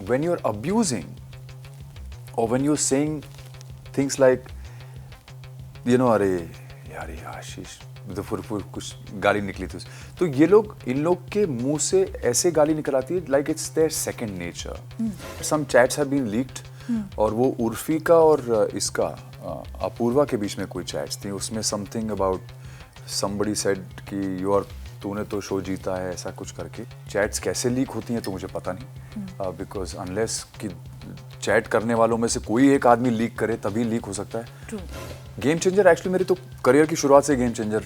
when you're abusing or when you're saying things like, अरे यार ये आशीष मुजफ्फरपुर कुछ गाली निकली थी, तो ये लोग इन लोग के मुंह से ऐसे गाली निकल आती है like it's their second nature. Some chats have been leaked, और वो उर्फी का और इसका अपूर्वा के बीच में कोई चैट्स थी. उसमें समथिंग अबाउट समबडी सेड कि तूने तो शो जीता है, ऐसा कुछ करके. चैट्स कैसे लीक होती हैं तो मुझे पता नहीं, बिकॉज अनलेस कि चैट करने वालों में से कोई एक आदमी लीक करे तभी लीक हो सकता है. गेम चेंजर एक्चुअली मेरी तो करियर की शुरुआत से गेम चेंजर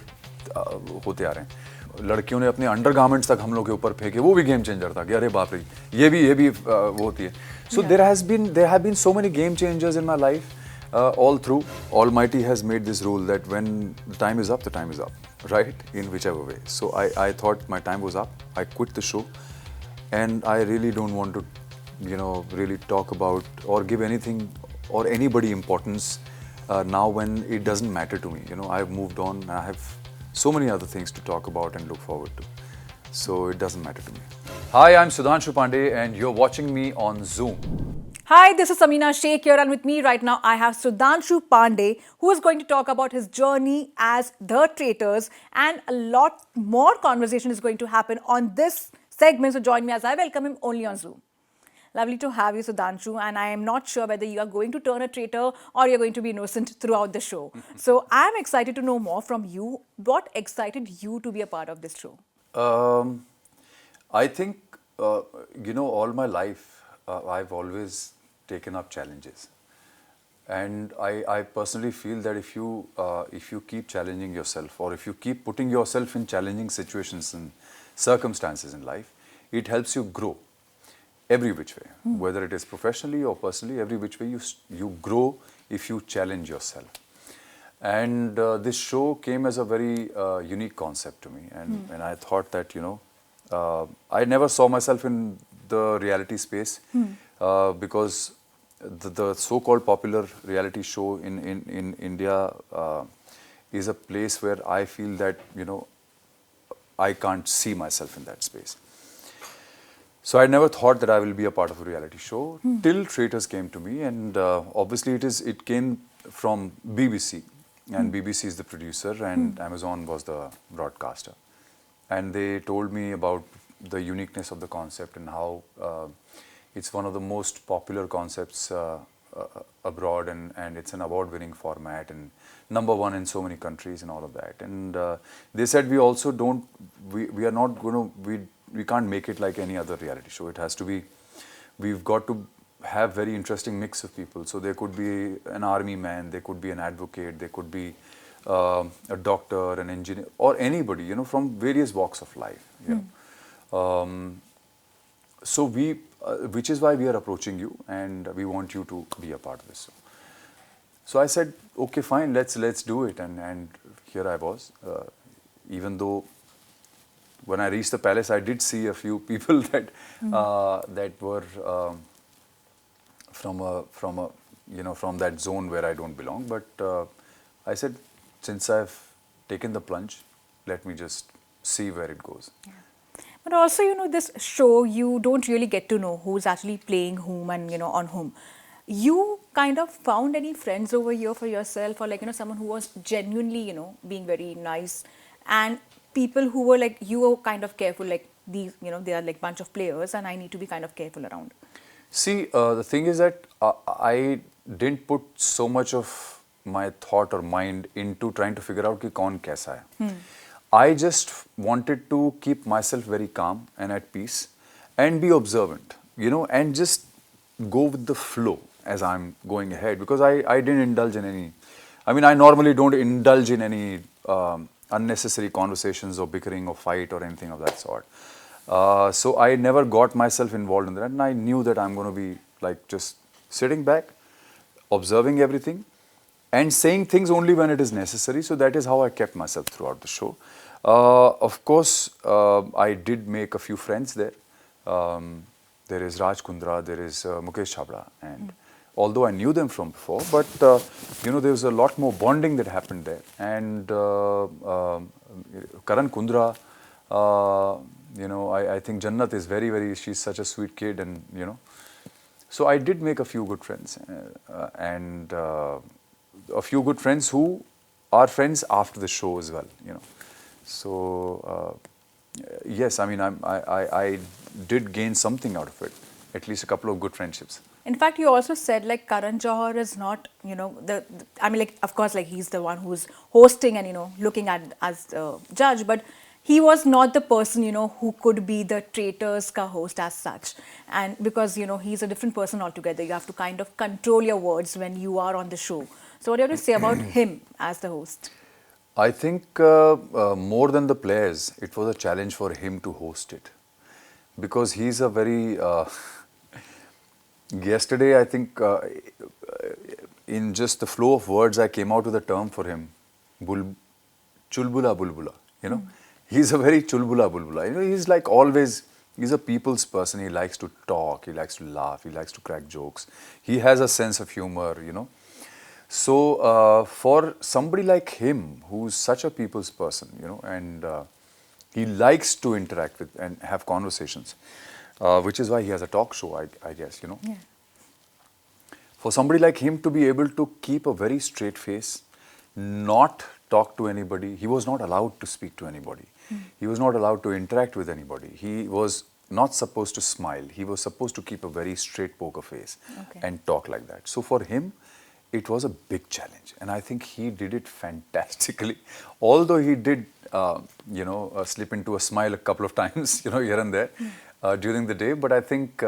होते आ रहे हैं. लड़कियों ने अपने अंडरगारमेंट्स तक हम लोग के ऊपर फेंके, वो भी गेम चेंजर था कि अरे बाप रे ये भी वो होती है. So there have been so many game changers in my life. All through, Almighty has made this rule that when the time is up, the time is up, right? In whichever way. So I thought my time was up. I quit the show, and I really don't want to, really talk about or give anything or anybody importance now when it doesn't matter to me. I've moved on. I have so many other things to talk about and look forward to. So it doesn't matter to me. Hi, I'm Sudhanshu Pandey, and you're watching me on Zoom. Hi, this is Samina Sheikh here, and with me right now I have Sudhanshu Pandey, who is going to talk about his journey as The Traitors, and a lot more conversation is going to happen on this segment. So join me as I welcome him only on Zoom. Lovely to have you, Sudhanshu, and I am not sure whether you are going to turn a traitor or you're going to be innocent throughout the show. So I'm excited to know more from you. What excited you to be a part of this show? I think, all my life I've always taken up challenges, and I personally feel that if you keep challenging yourself, or if you keep putting yourself in challenging situations and circumstances in life, it helps you grow every which way, whether it is professionally or personally. Every which way you grow if you challenge yourself. And this show came as a very unique concept to me, and I thought that I never saw myself in the reality space, because the so-called popular reality show in India is a place where I feel that I can't see myself in that space. So I never thought that I will be a part of a reality show till Traitors came to me, and obviously it came from BBC, and BBC is the producer and Amazon was the broadcaster, and they told me about the uniqueness of the concept and how it's one of the most popular concepts abroad, and it's an award-winning format and #1 in so many countries and all of that. And they said we also we are not going to, we can't make it like any other reality show. It has to be, we've got to have very interesting mix of people. So there could be an army man, there could be an advocate, there could be a doctor, an engineer, or anybody, from various walks of life. So which is why we are approaching you, and we want you to be a part of this. So I said, okay, fine, let's do it, and here I was. Even though when I reached the palace, I did see a few people that that were from that zone where I don't belong. But I said, since I've taken the plunge, let me just see where it goes. Yeah. But also, this show, you don't really get to know who's actually playing whom and, on whom. You kind of found any friends over here for yourself, or someone who was genuinely, being very nice, and people who were like, you were kind of careful, like these, they are like bunch of players and I need to be kind of careful around. See, the thing is that I didn't put so much of my thought or mind into trying to figure out कि कौन कैसा है. I just wanted to keep myself very calm and at peace and be observant, and just go with the flow as I'm going ahead, because I didn't indulge in any, I normally don't indulge in any unnecessary conversations or bickering or fight or anything of that sort. So I never got myself involved in that, and I knew that I'm going to be like just sitting back, observing everything, and saying things only when it is necessary. So that is how I kept myself throughout the show. Of course, I did make a few friends there. There is Raj Kundra, there is Mukesh Chabra, and although I knew them from before, but there was a lot more bonding that happened there. And Karan Kundra, I think Jannat is very, very, she's such a sweet kid, and So I did make a few good friends, and a few good friends who are friends after the show as well. So yes, I mean I did gain something out of it, at least a couple of good friendships. In fact, you also said like Karan Johar is not, I mean, like, of course, like he's the one who's hosting and, looking at as the judge, but he was not the person, who could be the Traitors ka host as such. And because, he's a different person altogether. You have to kind of control your words when you are on the show. So what do you have to say about him as the host? I think more than the players, it was a challenge for him to host it, because he's a very yesterday, I think, in just the flow of words, I came out with a term for him, chulbula bulbula. He's a very chulbula bulbula. He's like always. He's a people's person. He likes to talk. He likes to laugh. He likes to crack jokes. He has a sense of humor. So for somebody like him, who's such a people's person, and he likes to interact with and have conversations, which is why he has a talk show, I guess. Yeah. For somebody like him to be able to keep a very straight face, not talk to anybody, he was not allowed to speak to anybody. He was not allowed to interact with anybody. He was not supposed to smile. He was supposed to keep a very straight poker face and talk like that. So for him, it was a big challenge, and I think he did it fantastically. Although he did, slip into a smile a couple of times, here and there during the day, but I think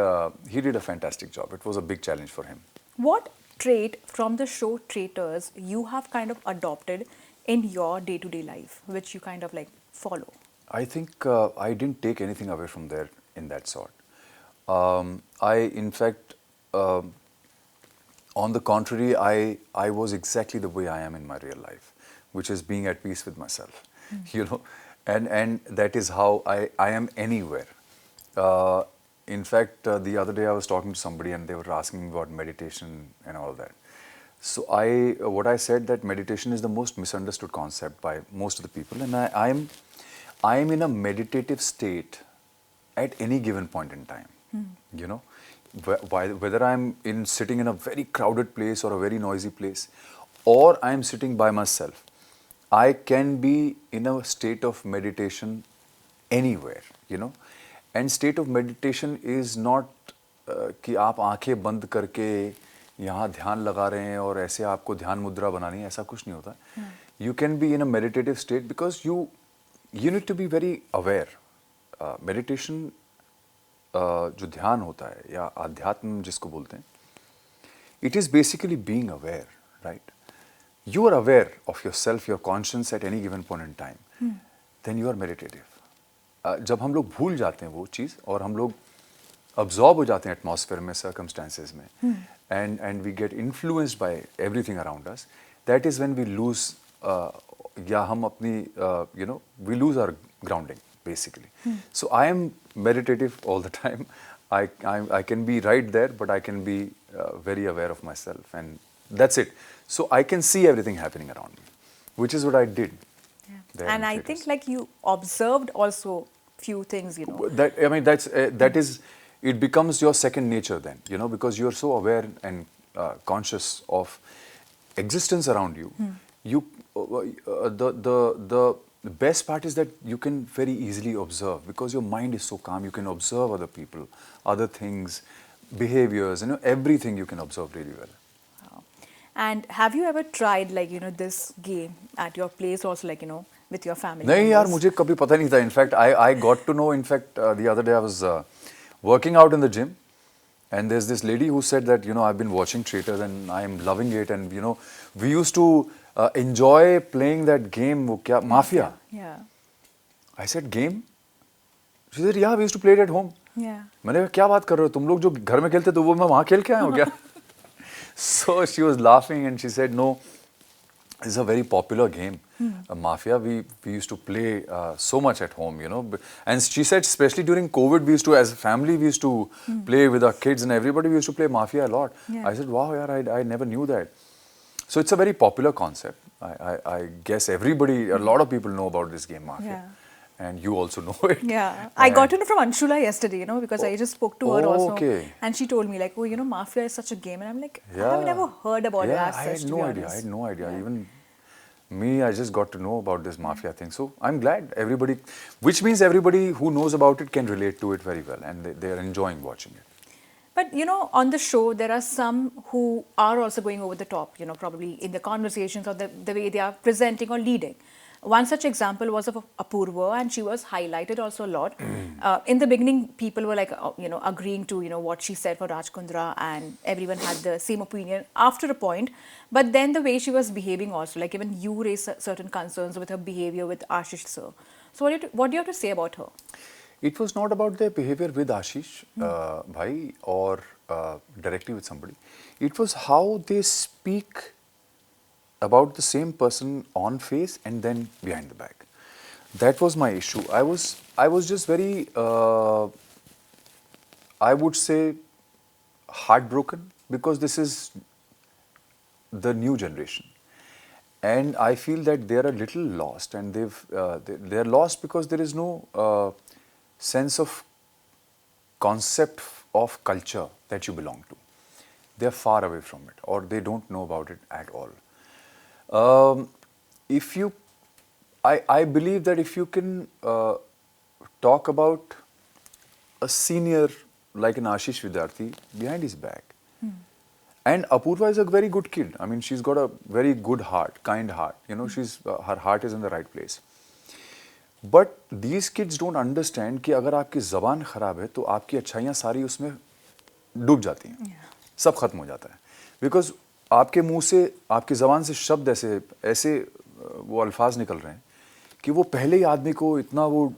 he did a fantastic job. It was a big challenge for him. What trait from the show Traitors you have kind of adopted in your day-to-day life, which you kind of like follow? I think I didn't take anything away from there in that sort. In fact, on the contrary, I was exactly the way I am in my real life, which is being at peace with myself, and that is how I am anywhere. In fact, the other day I was talking to somebody and they were asking me about meditation and all that. So what I said, that meditation is the most misunderstood concept by most of the people, and I am in a meditative state at any given point in time. Whether I'm sitting in a very crowded place or a very noisy place, or I'm sitting by myself, I can be in a state of meditation anywhere. And state of meditation is not कि आप आंखें बंद करके यहाँ ध्यान लगा रहे हैं और ऐसे आपको ध्यान मुद्रा बनानी है, ऐसा कुछ नहीं होता. You can be in a meditative state because you need to be very aware. Meditation, जो ध्यान होता है या आध्यात्म जिसको बोलते हैं, it is basically being aware, right? You are aware of yourself, your conscience at any given point in time. Then you are meditative. जब हम लोग भूल जाते हैं वो चीज़ और हम लोग absorb हो जाते हैं atmosphere में, circumstances में, and we get influenced by everything around us, that is when we lose या हम अपनी we lose our grounding basically. So I am meditative all the time. I can be right there, but I can be very aware of myself, and that's it. So I can see everything happening around me, which is what I did. And I think like you observed also few things, That is, it becomes your second nature then, because you're so aware and conscious of existence around you. The best part is that you can very easily observe, because your mind is so calm. You can observe other people, other things, behaviors, everything you can observe really well. And have you ever tried this game at your place also, with your family? नहीं यार, मुझे कभी पता नहीं था. In fact, I got to know. In fact, the other day I was working out in the gym, and there's this lady who said that I've been watching Traitors and I'm loving it, and we used to enjoy playing that game. वो क्या Mafia? Yeah. I said game. She said yeah, we used to play it at home. Yeah. मैंने कहा क्या बात कर रहे हो तुम लोग, जो घर में खेलते तो वो मैं वहाँ खेल के आया हूँ क्या? So she was laughing and she said no, this is a very popular game. Mafia, we used to play so much at home, and she said especially during COVID, we used to, as a family, we used to play with our kids and everybody, we used to play Mafia a lot. Yeah. I said wow, yaar, I never knew that. So it's a very popular concept. I guess everybody, a lot of people know about this game, Mafia. and you also know it. Yeah, I got to know from Anshula yesterday, because I just spoke to her also. Okay. And she told me, like, oh, Mafia is such a game. And I'm like, I have Yeah. never heard about it Yeah, as I such, had to no be idea. I honest. had no idea. Even me, I just got to know about this mafia thing. So I'm glad everybody, which means everybody who knows about it can relate to it very well, and they are enjoying watching it. But, on the show, there are some who are also going over the top, probably in the conversations or the way they are presenting or leading. One such example was of Apurva, and she was highlighted also a lot. In the beginning, people were like, agreeing to, what she said for Raj Kundra, and everyone had the same opinion after a point. But then the way she was behaving also, like even you raised certain concerns with her behavior with Ashish sir. So what do you have to say about her? It was not about their behavior with Ashish, bhai, or directly with somebody. It was how they speak about the same person on face and then behind the back. That was my issue. I was just very, I would say, heartbroken, because this is the new generation, and I feel that they are a little lost, and they are lost because there is no sense of concept of culture that you belong to. They are far away from it, or they don't know about it at all. If you, I believe that if you can talk about a senior like an Ashish Vidyarthi behind his back, and Apurva is a very good kid. I mean, she's got a very good heart, kind heart. She's her heart is in the right place. But these kids don't understand कि अगर आपकी ज़बान ख़राब है तो आपकी अच्छाइयाँ सारी उसमें डूब जाती हैं, सब खत्म हो जाता है, बिकॉज आपके मुंह से, आपकी ज़बान से शब्द ऐसे ऐसे वो अल्फाज निकल रहे हैं कि वो पहले ही आदमी को इतना वो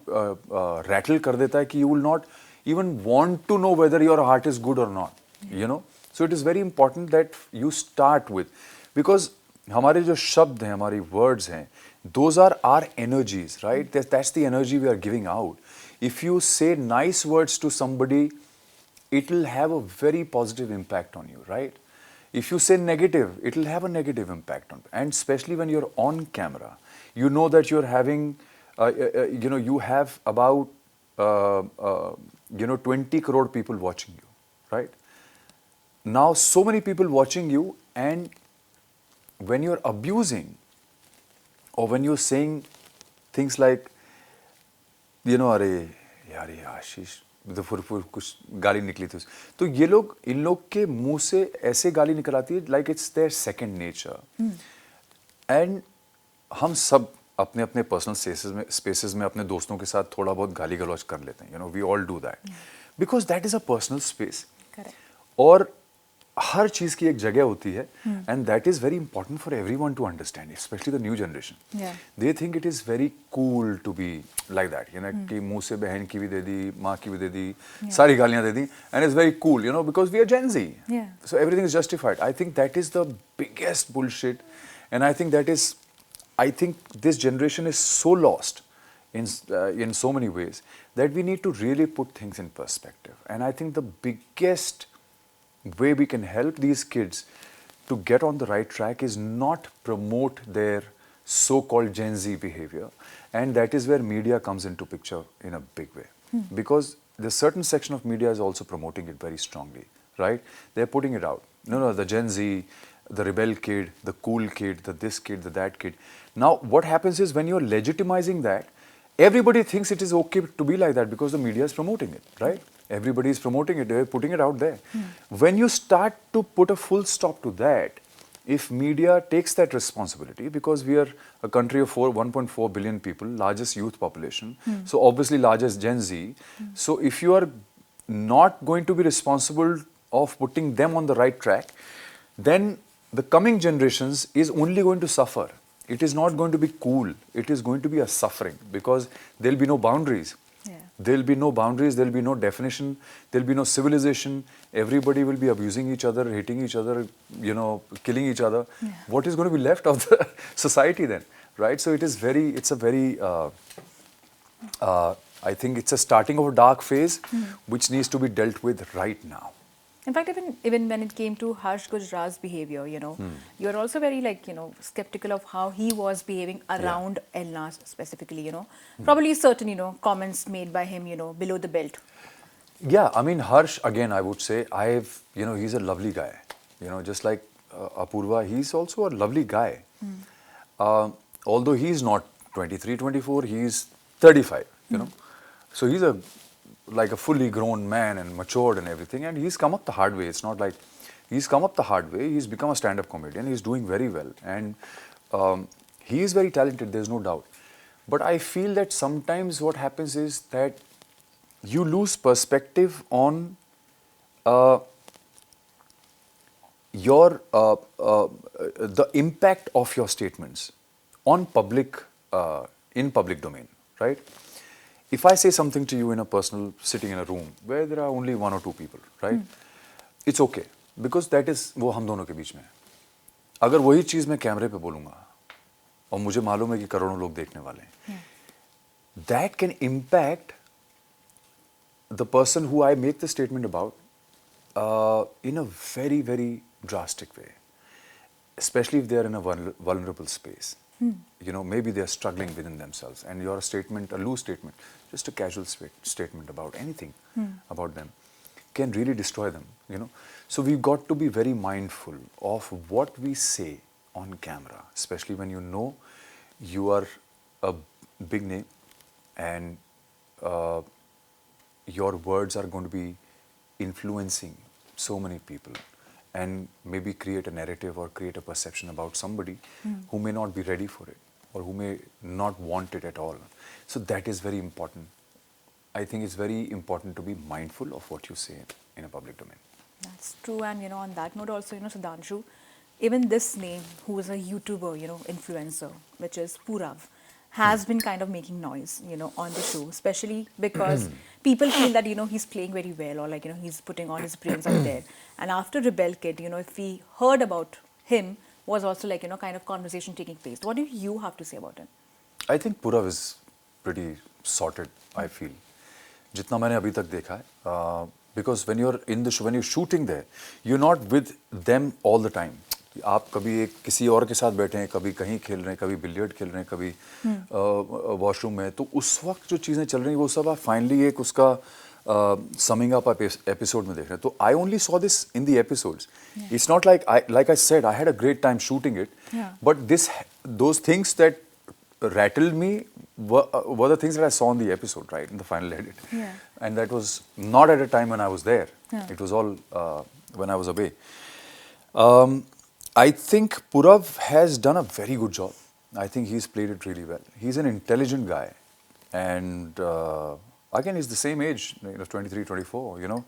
रैटल कर देता है कि you will not even want to know whether your heart is good और not, so it is very important that you start with, because हमारे जो शब्द हैं, हमारी वर्ड्स हैं, those are our energies, right? That's the energy we are giving out. If you say nice words to somebody, it will have a very positive impact on you, right? If you say negative, it will have a negative impact on you. And especially when you're on camera, you know that you're having, you have about, 20 crore people watching you, right? Now, so many people watching you, and when you're abusing, or when you're saying things like, अरे यार ये आशीष कुछ गाली निकली थी, तो ये लोग, इन लोग के मुंह से ऐसे गाली निकल आती है like it's their second nature. And हम सब अपने अपने पर्सनल स्पेसेस में अपने दोस्तों के साथ थोड़ा बहुत गाली गलौज कर लेते हैं, we all do that, because that is a personal space. और हर चीज की एक जगह होती है, and that is very important for everyone to understand, specially the new generation. They think it is very cool to be like that, कि मुंह से बहन की भी दे दी, माँ की भी दे दी, सारी गालियां दे दी, and it's very cool, because we are Gen Z, so everything is justified. I think that is the biggest bullshit, and I think this generation is so lost in so many ways that we need to really put things in perspective. And I think the biggest way we can help these kids to get on the right track is not promote their so-called Gen Z behavior, and that is where media comes into picture in a big way, because the certain section of media is also promoting it very strongly, right? They're putting it out. No, the Gen Z, the rebel kid, the cool kid, the this kid, the that kid. Now, what happens is when you're legitimizing that, everybody thinks it is okay to be like that because the media is promoting it, right? Everybody is promoting it, they're putting it out there. When you start to put a full stop to that, if media takes that responsibility, because we are a country of 1.4 billion people, largest youth population, so obviously largest Gen Z, so if you are not going to be responsible of putting them on the right track, then the coming generations is only going to suffer. It is not going to be cool. It is going to be a suffering, because there'll be no boundaries. There'll be no boundaries, there'll be no definition, there'll be no civilization. Everybody will be abusing each other, hating each other, killing each other. What is going to be left of the society then, right? So it's a very, I think it's a starting of a dark phase which needs to be dealt with right now. In fact, even when it came to Harsh Gujral's behavior, you're also very skeptical of how he was behaving around Elnas specifically, Probably certain, comments made by him, below the belt. Yeah, I mean, Harsh, again, I would say, he's a lovely guy. Just like Apurva, he's also a lovely guy. Although he's not 23, 24, he's 35, So he's like a fully grown man and matured and everything. And he's come up the hard way. It's not like he's come up the hard way. He's become a stand-up comedian. He's doing very well. And he is very talented, there's no doubt. But I feel that sometimes what happens is that you lose perspective on the impact of your statements on public, in public domain, right? If I say something to you in a personal, sitting in a room where there are only one or two people, right? It's okay, because that is वो हम दोनों के बीच में है. अगर वही चीज़ मैं कैमरे पे बोलूँगा और मुझे मालूम है कि करोड़ों लोग देखने वाले हैं, that can impact the person who I make the statement about in a very, very drastic way, especially if they are in a vulnerable space. Maybe they are struggling within themselves, and your statement, a loose statement, just a casual statement about anything about them, can really destroy them. So we've got to be very mindful of what we say on camera, especially when you are a big name and your words are going to be influencing so many people and maybe create a narrative or create a perception about somebody who may not be ready for it or who may not want it at all. So that is very important. I think it's very important to be mindful of what you say in a public domain. That's true. And, on that note also, Sudhanshu, even this name, who is a YouTuber, influencer, which is Purav, has been kind of making noise, on the show, especially because people feel that, he's playing very well, or he's putting all his brains out there. And after Rebel Kid, if we heard about him, was also kind of conversation taking place. What do you have to say about him? I think Purav is pretty sorted, I feel. जितना मैंने अभी तक देखा है, because when you're in the show, when you're shooting there, you're not with them all the time. आप कभी किसी और के साथ बैठे हैं, कभी कहीं खेल रहे हैं, कभी बिलियर्ड खेल रहे हैं, कभी वॉशरूम में, तो उस वक्त जो चीज़ें चल रही हैं वो सब आप फाइनली एक उसका समिंग अप एपिसोड में देख रहे हैं. तो I only saw this in the episodes. It's not like I said I had a great time shooting it, but those things that rattled me were the things that I saw in the episode, right, in the final edit. And that was not at a time when I was there. It was all when I was away. I think Purav has done a very good job. I think he's played it really well. He's an intelligent guy. And again, he's the same age, 23, 24,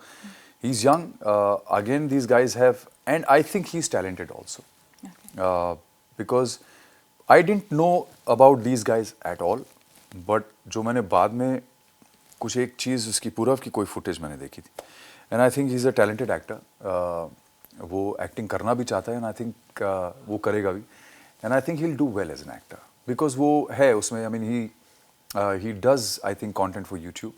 He's young. Again, these guys have, and I think he's talented also. Because I didn't know about these guys at all, but जो मैंने बाद में कुछ एक चीज़ उसकी पूरव की कोई footage मैंने देखी थी, and I think he's a talented actor. वो एक्टिंग करना भी चाहता है, and I think वो करेगा भी, and I think he'll do well as an actor because वो है उसमें. I mean he does I think content for YouTube,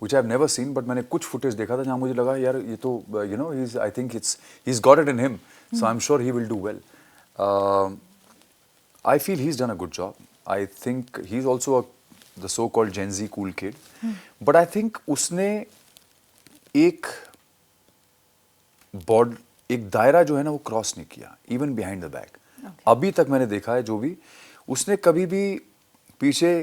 which I've never seen, but मैंने कुछ फुटेज देखा था जहाँ मुझे लगा यार ये तो I think he's got it in him, so I'm sure he will do well. I feel he's done a good job. I think he's also the so-called Gen Z cool kid. But I think उसने एक दायरा जो है ना वो cross नहीं किया, even behind the back. अभी तक मैंने देखा है जो भी, उसने कभी भी पीछे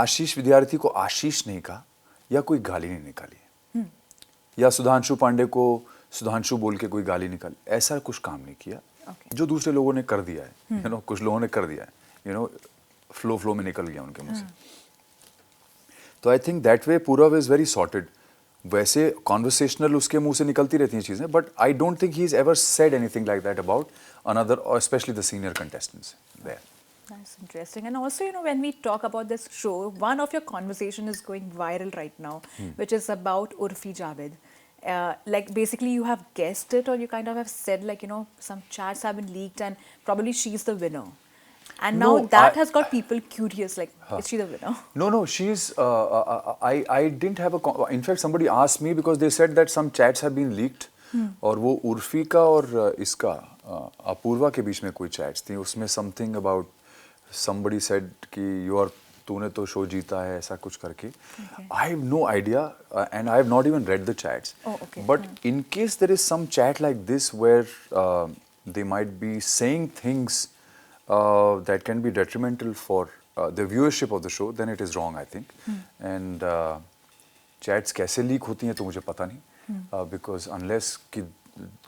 आशीष विद्यार्थी को आशीष नहीं कहा या कोई गाली नहीं निकाली, या सुधांशु पांडे को सुधांशु बोल के कोई गाली निकाली, ऐसा कुछ काम नहीं किया. जो दूसरे लोगों ने कर दिया है, कुछ लोगों ने कर दिया है, फ्लो में निकल गया उनके मुंह से. तो I think that way Purav is very sorted. वैसे कॉन्वर्सेशनल उसके मुंह से निकलती रहती हैं चीजें, but I don't think he is ever said anything like that about another, और specially the senior contestants there. That's interesting. And also, when we talk about this show, one of your conversation is going viral right now, which is about Urfi Javed. Like basically you have guessed it, or you kind of have said some chats have been leaked and probably she's the winner. And now that has got people curious, is she the winner? No, she's, I didn't have in fact somebody asked me because they said that some chats have been leaked और वो उर्फी का और इसका अपूर्वा के बीच में कोई chats थी, उसमें समथिंग अबाउट somebody said कि तूने तो शो जीता है ऐसा कुछ करके. I have no idea and I have not even read the chats. Oh, okay. But in case there is some chat like this where they might be saying things that can be detrimental for the viewership of the show, then it is wrong, I think. And chats कैसे leak होती हैं तो मुझे पता नहीं, because unless कि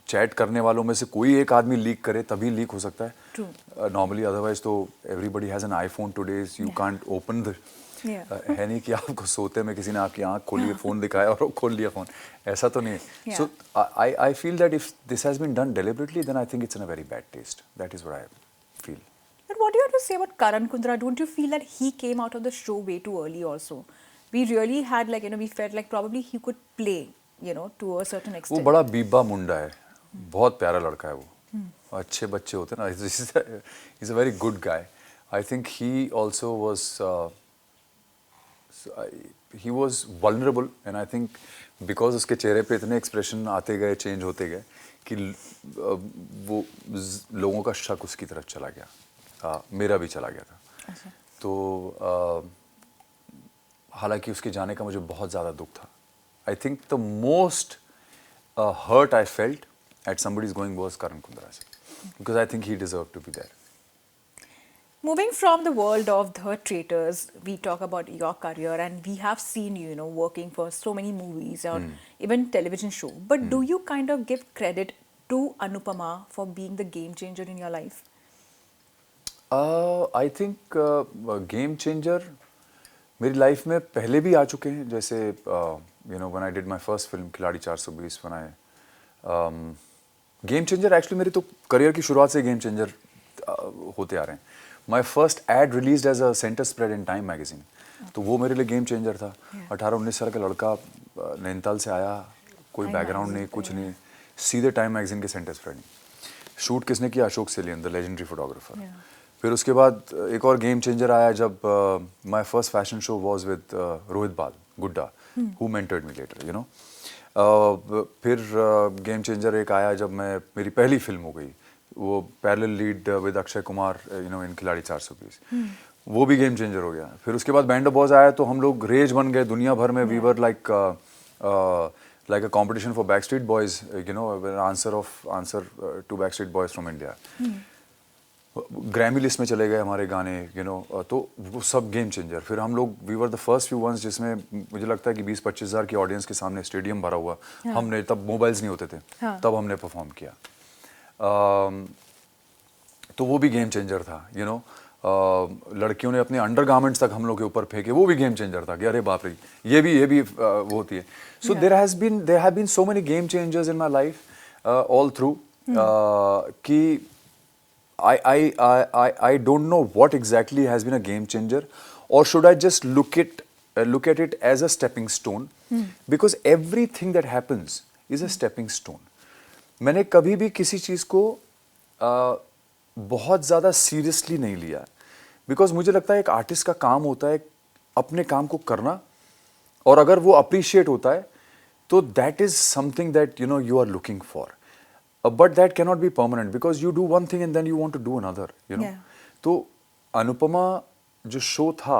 chat करने वालों में से कोई एक आदमी लीक करे तभी लीक हो सकता है. नॉर्मली अदरवाइज तो everybody has an iPhone today's, you can't open the, है नहीं कि आपको सोते में किसी ने आपकी आंख खोली, फोन दिखाया और खोल लिया फोन, ऐसा तो नहीं. So I feel that if this has been done deliberately then I think it's in a very bad taste. That is what I feel. But what do you have to say about Karan Kundra? Don't you feel that he came out of the show way too early also? We really had we felt like probably he could play, to a certain extent. वो बड़ा बीबा मुंडा है, बहुत प्यारा लड़का है वो, अच्छे बच्चे होते हैं ना. He's a very good guy. I think he also was vulnerable and I think because उसके चेहरे पे इतने एक्सप्रेशन आते गए, चेंज होते गए कि वो लोगों का शक उसकी तरफ चला गया. मेरा भी चला गया था. तो हालांकि उसके जाने का मुझे बहुत ज़्यादा दुख था. I think the most hurt I felt at somebody's going was Karan Kundra's, because I think he deserved to be there. Moving from the world of The Traitors, we talk about your career and we have seen you, working for so many movies or even television show. But do you kind of give credit to Anupama for being the game changer in your life? I think game changer मेरी life में पहले भी आ चुके हैं. जैसे when I did my first film खिलाड़ी 420, when I game changer actually मेरी तो करियर की शुरुआत से गेम चेंजर होते आ रहे हैं. My first ad release as a centre spread in Time magazine, तो वो मेरे लिए गेम चेंजर था. 18-19 साल का लड़का नैनीताल से आया, कोई बैकग्राउंड नहीं, कुछ नहीं, सीधे टाइम मैगजीन के सेंटर स्प्रेड. शूट किसने किया? Ashok Salian, the legendary photographer. फिर उसके बाद एक और गेम चेंजर आया जब my first fashion show was with Rohit Bal Gudda, who mentored me later, फिर गेम चेंजर एक आया जब मेरी पहली फिल्म हो गई, वो parallel lead with Akshay Kumar in Khiladi 420, वो भी गेम चेंजर हो गया. फिर उसके बाद बैंड ऑफ बॉयज आया तो हम लोग रेज बन गए दुनिया भर में. We were like a competition for Backstreet Boys, answer to Backstreet Boys from India. Grammy list में चले गए हमारे गाने, तो वो सब गेम चेंजर. फिर हम लोग we were the first few ones जिसमें मुझे लगता है कि 20-25 हज़ार की ऑडियंस के सामने स्टेडियम भरा हुआ. हमने तब मोबाइल्स नहीं होते थे, तब हमने परफॉर्म किया. तो वो भी गेम चेंजर था. लड़कियों ने अपने अंडरगारमेंट्स तक हम लोग के ऊपर फेंके, वो भी गेम चेंजर था कि अरे बाप रे, ये भी वो होती है. So there have been so many game changers in my life all through कि I don't know what exactly has been a game changer, or should I just look at it as a stepping stone, because everything that happens is a stepping stone. मैंने कभी भी किसी चीज़ को बहुत ज़्यादा seriously नहीं लिया, बिकॉज मुझे लगता है एक आर्टिस्ट का काम होता है अपने काम को करना, और अगर वो अप्रिशिएट होता है तो that is something that you are looking for. But that cannot be permanent because you do one thing and then you want to do another, तो अनुपमा जो शो था,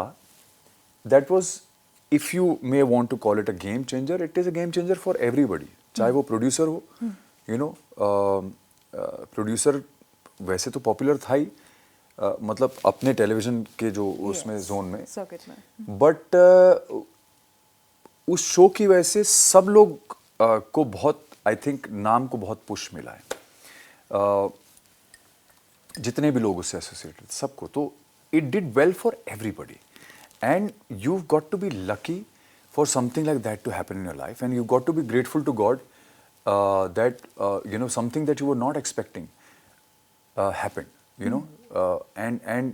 that was, if you may want to call it a game changer, it is a game changer for everybody. चाहे वो producer हो, producer वैसे तो popular था ही, मतलब अपने टेलीविजन के जो उसमें जोन में, बट उस शो की वजह से सब लोग को बहुत, आई थिंक नाम को बहुत पुश मिला है, जितने भी लोग उससे एसोसिएटेड सबको. तो it did well for everybody and you got to be lucky for something like that to happen in your life, and you got to be grateful to God that something that you were not expecting happen, and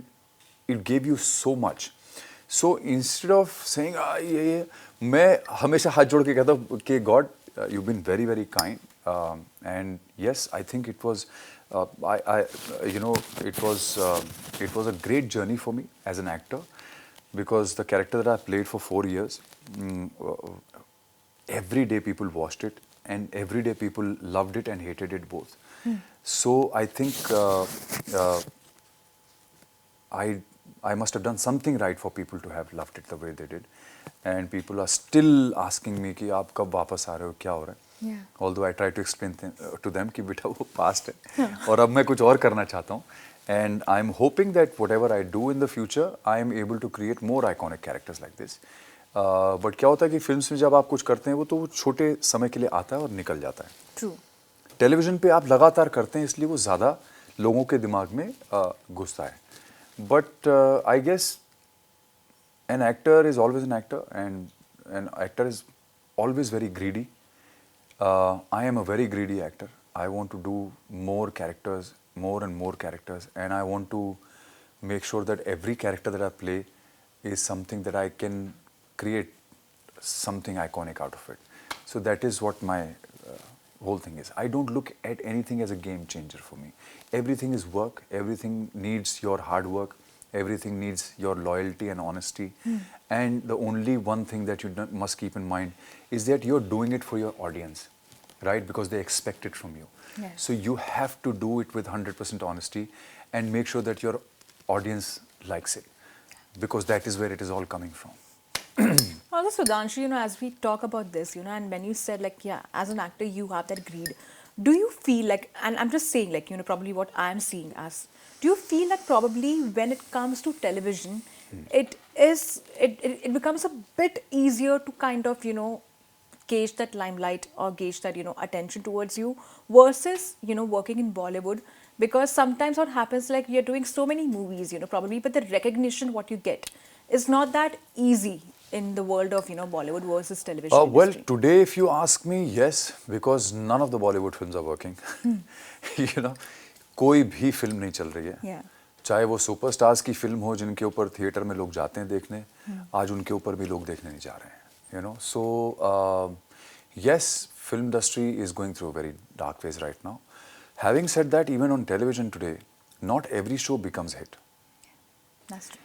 it gave you so much. So instead of saying ये मैं हमेशा हाथ जोड़ के कहता हूँ कि God, you've been very very kind, and yes, I think it was it was a great journey for me as an actor, because the character that I played for 4 years, every day people watched it, and every day people loved it and hated it both. So I think I must have done something right for people to have loved it the way they did, and people are still asking me कि आप कब वापस आ रहे हो, क्या हो रहा है? Yeah. Although I try to explain to them कि बेटा वो past है और अब मैं कुछ और करना चाहता हूँ, and I'm hoping that whatever I do in the future, I am able to create more iconic characters like this. But क्या होता है कि फिल्म्स में जब आप कुछ करते हैं वो तो छोटे समय के लिए आता है और निकल जाता है. True. टेलीविजन पे आप लगातार करते हैं इसलिए वो ज़्यादा लोगों के दिमाग में घुसता है. But I guess an actor is always an actor, and an actor is always very greedy. I am a very greedy actor. I want to do more characters, more and more characters, and I want to make sure that every character that I play is something that I can create something iconic out of it. So that is what my whole thing is. I don't look at anything as a game changer for me. Everything is work. Everything needs your hard work. Everything needs your loyalty and honesty. And the only one thing that you must keep in mind is that you're doing it for your audience, right? Because they expect it from you. Yes. So you have to do it with 100% honesty and make sure that your audience likes it, because that is where it is all coming from. Also, Sudhanshu, as we talk about this, and when you said, like, yeah, as an actor, you have that greed. Do you feel like, and I'm just saying, like, probably what I'm seeing as, do you feel that probably when it comes to television, it becomes a bit easier to kind of, gauge that limelight or gauge that, attention towards you versus, working in Bollywood? Because sometimes what happens, like, you're doing so many movies, probably, but the recognition what you get is not that easy in the world of, Bollywood versus television Well, industry. today, if you ask me, yes, because none of the Bollywood films are working. कोई भी film नहीं चल रही है. Yeah. चाहे वो superstars की film हो जिनके ऊपर थिएटर में लोग जाते हैं देखने, आज उनके ऊपर भी लोग देखने नहीं जा रहे हैं. So yes, film industry is going through a very dark phase right now. Having said that, even on television today, not every show becomes a hit. That's true.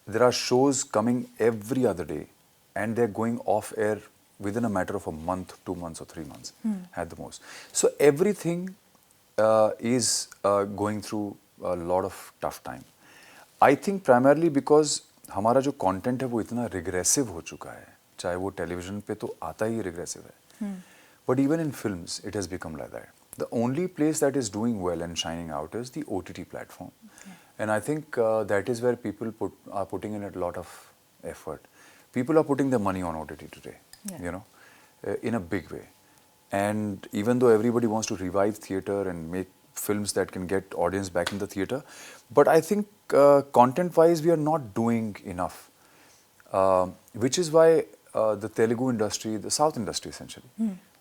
There are shows coming every other day, and they're going off air within a matter of a month, 2 months, or 3 months at the most. So everything is going through a lot of tough time. I think primarily because हमारा जो content है वो इतना regressive हो चुका है, चाहे वो television पे तो आता ही regressive है, but even in films it has become like that. The only place that is doing well and shining out is the OTT platform. And I think that is where people are putting in a lot of effort. People are putting their money on OTT today, in a big way. And even though everybody wants to revive theatre and make films that can get audience back in the theatre, but I think content-wise we are not doing enough, which is why the Telugu industry, the South industry essentially,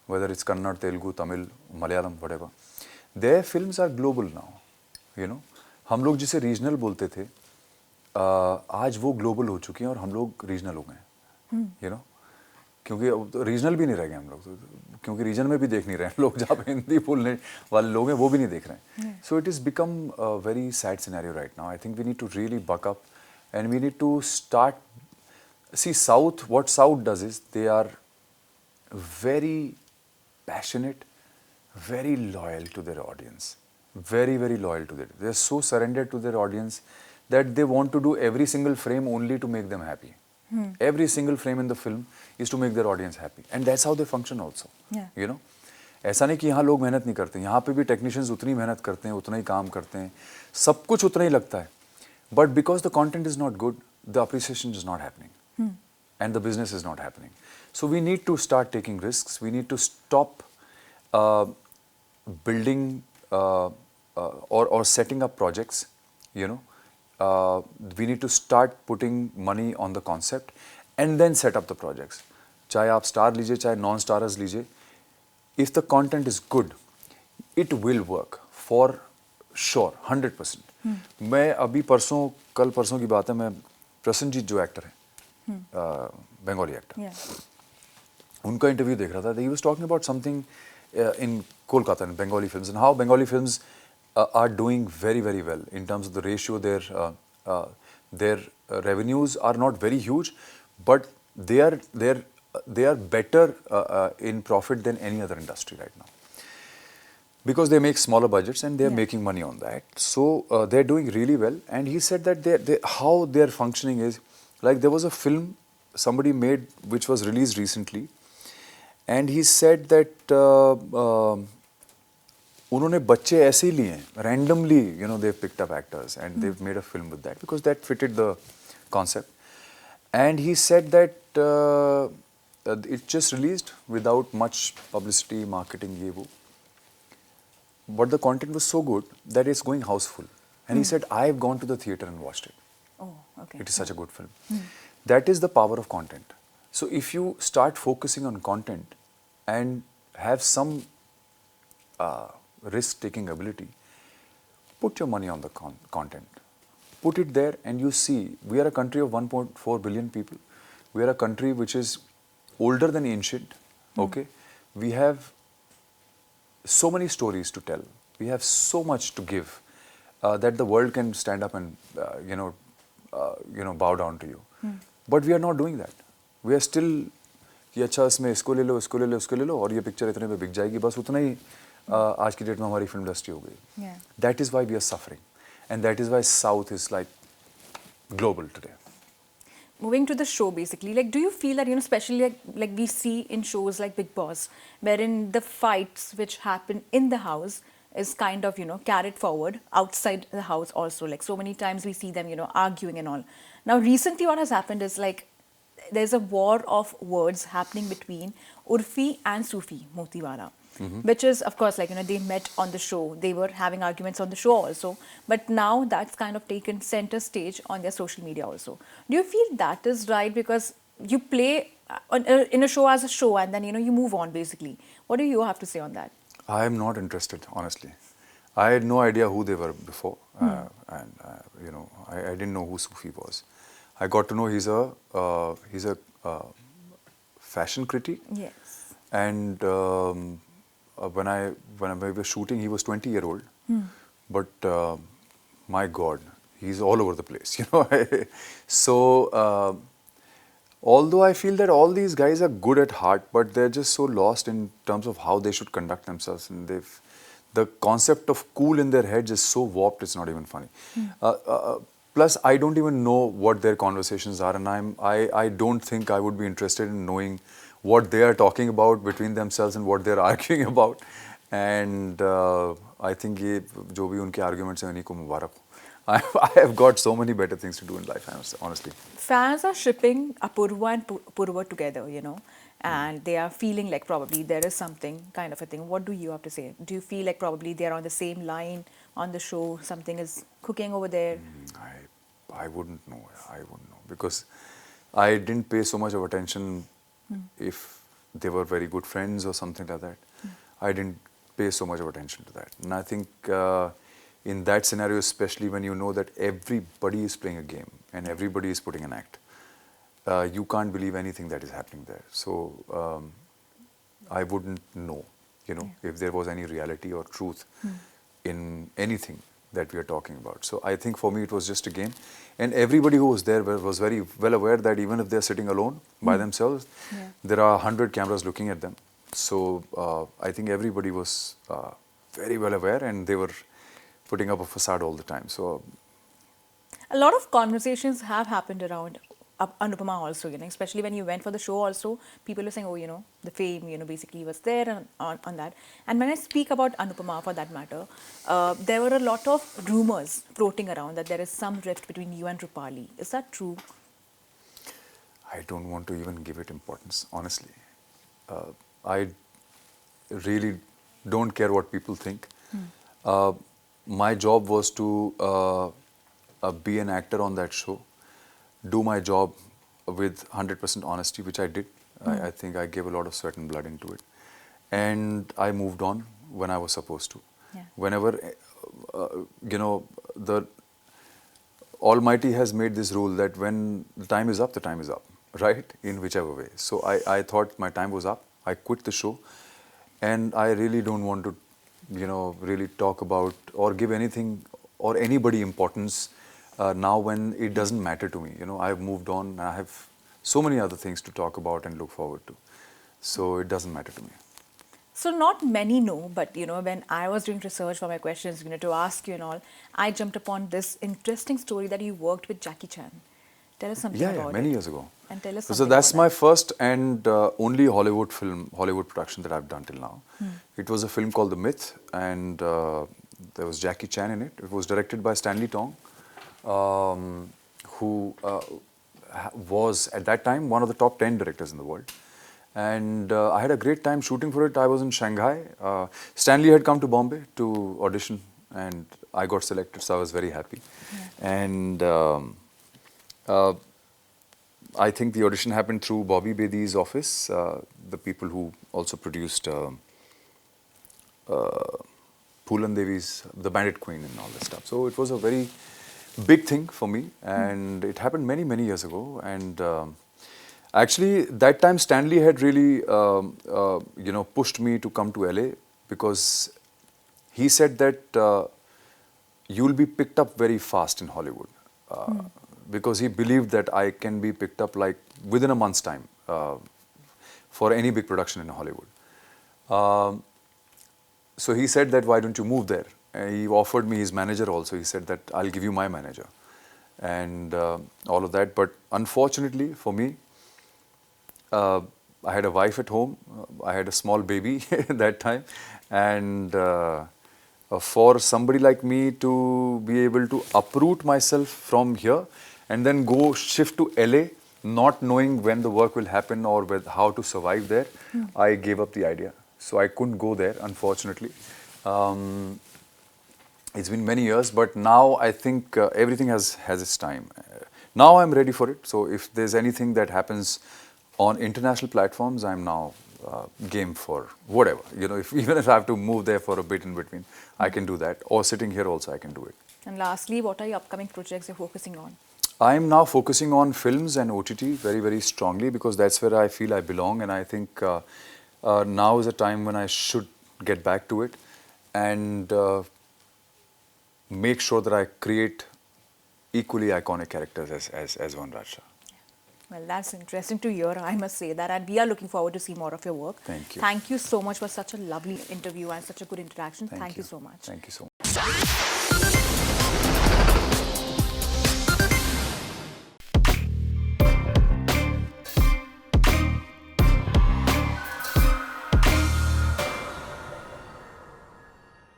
whether it's Kannada, Telugu, Tamil, Malayalam, whatever, their films are global now, हम लोग जिसे regional बोलते थे, आज वो global हो चुके हैं और हम लोग रीजनल हो गए, क्योंकि रीजनल भी नहीं रह गए हम लोग, क्योंकि रीजन में भी देख नहीं रहे हैं लोग, जहाँ पे हिंदी बोलने वाले लोग हैं वो भी नहीं देख रहे हैं. So it is become a very sad scenario right now. I think we need to really buck up and we need to start. See, what South does is they are very passionate, very loyal to their audience. Very, very loyal to them. They're so surrendered to their audience that they want to do every single frame only to make them happy. Every single frame in the film is to make their audience happy. And that's how they function also. Yeah. ऐसा नहीं कि यहाँ लोग मेहनत नहीं करते. यहाँ पे भी टेक्नीशियंस उतनी मेहनत करते हैं, उतना ही काम करते हैं. सब कुछ उतना ही लगता है. But because the content is not good, the appreciation is not happening. And the business is not happening. So we need to start taking risks. We need to stop building or setting up projects, we need to start putting money on the concept and then set up the projects. चाहे आप star लीजिए, चाहे non starrers लीजिए, if the content is good, it will work for sure, 100%. मैं अभी कल परसों की बात है, मैं प्रसन्नजीत जो एक्टर है, बंगाली एक्टर, उनका इंटरव्यू देख रहा था. He was talking about something in Kolkata, in Bengali films, and how Bengali films are doing very, very well in terms of the ratio. Their revenues are not very huge, but their they are better in profit than any other industry right now. Because they make smaller budgets and they're Yeah. making money on that. So they're doing really well. And he said that how they're functioning is, like there was a film somebody made which was released recently. And he said that उन्होंने बच्चे ऐसे ही लिए हैं, randomly, you know, they've picked up actors and they've made a film with that because that fitted the concept. And he said that it just released without much publicity, marketing, ye wo. But the content was so good that it's going houseful. And he said, I've gone to the theater and watched it. Oh, okay. It is such a good film. That is the power of content. So if you start focusing on content and have some risk-taking ability, put your money on the content. Put it there and you see, we are a country of 1.4 billion people. We are a country which is older than ancient, okay? We have so many stories to tell. We have so much to give that the world can stand up and bow down to you. But we are not doing that. We are still कि अच्छा इसमें इसको ले लो, इसको ले लो, इसको ले लो और ये पिक्चर इतने पे बिक जाएगी, बस उतना ही आज की डेट में हमारी फिल्म इंडस्ट्री हो गई. Yeah. That is why we are suffering, and that is why South is like global today. Moving to the show, basically, like, do you feel that, you know, especially like we see in shows like Big Boss, wherein the fights which happen in the house is kind of, you know, carried forward outside the house also. Like, so many times we see them, you know, arguing and all. Now, recently what has happened is, like, there's a war of words happening between Urfi and Sufi Motiwala. Which is, of course, like, you know, they met on the show. They were having arguments on the show also. But now that's kind of taken center stage on their social media also. Do you feel that is right? Because you play in a show as a show and then, you know, you move on basically. What do you have to say on that? I am not interested, honestly. I had no idea who they were before, and I didn't know who Sufi was. I got to know he's a fashion critic. Yes. And when we were shooting, he was 20-year-old. But my God, he's all over the place, you know. So although I feel that all these guys are good at heart, but they're just so lost in terms of how they should conduct themselves, and the concept of cool in their heads is so warped, it's not even funny. Plus, I don't even know what their conversations are, and I don't think I would be interested in knowing what they are talking about between themselves and what they're arguing about. And I think ये जो भी उनके arguments हैं उन्हीं को मुबारक हो. I have got so many better things to do in life, honestly. Fans are shipping Apurva and Purva together, you know, and they are feeling like probably there is something kind of a thing. What do you have to say? Do you feel like probably they are on the same line on the show? Something is cooking over there? I wouldn't know. I wouldn't know because I didn't pay so much of attention if they were very good friends or something like that. I didn't pay so much of attention to that. And I think in that scenario, especially when you know that everybody is playing a game and everybody is putting an act, you can't believe anything that is happening there. So I wouldn't know, you know, if there was any reality or truth in anything that we are talking about. So I think for me it was just a game, and everybody who was there was very well aware that even if they're sitting alone by themselves, there are 100 cameras looking at them. So I think everybody was very well aware, and they were putting up a facade all the time. So A lot of conversations have happened around Anupama also, you know, especially when you went for the show also, people were saying, oh, you know, the fame, you know, basically was there on that. And when I speak about Anupama for that matter, there were a lot of rumors floating around that there is some rift between you and Rupali. Is that true? I don't want to even give it importance, honestly. I really don't care what people think. My job was to be an actor on that show, do my job with 100% honesty, which I did. I think I gave a lot of sweat and blood into it. And I moved on when I was supposed to. Yeah. Whenever, you know, the Almighty has made this rule that when the time is up, the time is up, right? In whichever way. So I thought my time was up. I quit the show. And I really don't want to, you know, really talk about or give anything or anybody importance now when it doesn't matter to me. You know, I've moved on. I have so many other things to talk about and look forward to. So it doesn't matter to me. So not many know, but when I was doing research for my questions, to ask you and all, I jumped upon this interesting story that you worked with Jackie Chan. Tell us something about Many it. years ago. And tell us So something that's about my it. first and only Hollywood production that I've done till now. It was a film called The Myth, and there was Jackie Chan in it. It was directed by Stanley Tong, who was at that time one of the top 10 directors in the world. And I had a great time shooting for it. I was in Shanghai. Stanley had come to Bombay to audition, and I got selected, so I was very happy. And I think the audition happened through Bobby Bedi's office, the people who also produced Poolan Devi's The Bandit Queen and all that stuff. So it was a very big thing for me, and it happened many, many years ago. And actually, that time Stanley had really, pushed me to come to LA, because he said that you'll be picked up very fast in Hollywood. Because he believed that I can be picked up like within a month's time for any big production in Hollywood. So he said that, why don't you move there? And he offered me his manager also. He said that I'll give you my manager and all of that. But unfortunately for me, I had a wife at home. I had a small baby that time. And for somebody like me to be able to uproot myself from here and then go shift to LA, not knowing when the work will happen or how to survive there, I gave up the idea. So I couldn't go there, unfortunately. It's been many years, but now I think everything has its time. Now I'm ready for it. So if there's anything that happens on international platforms, I'm now game for whatever. Even if I have to move there for a bit in between, I can do that. Or sitting here also, I can do it. And lastly, what are your upcoming projects you're focusing on? I'm now focusing on films and OTT very, very strongly, because that's where I feel I belong. And I think now is a time when I should get back to it and make sure that I create equally iconic characters as Vanraj Shah. Well, that's interesting to hear, I must say that. And we are looking forward to see more of your work. Thank you. Thank you so much for such a lovely interview and such a good interaction. Thank you so much. Thank you so much.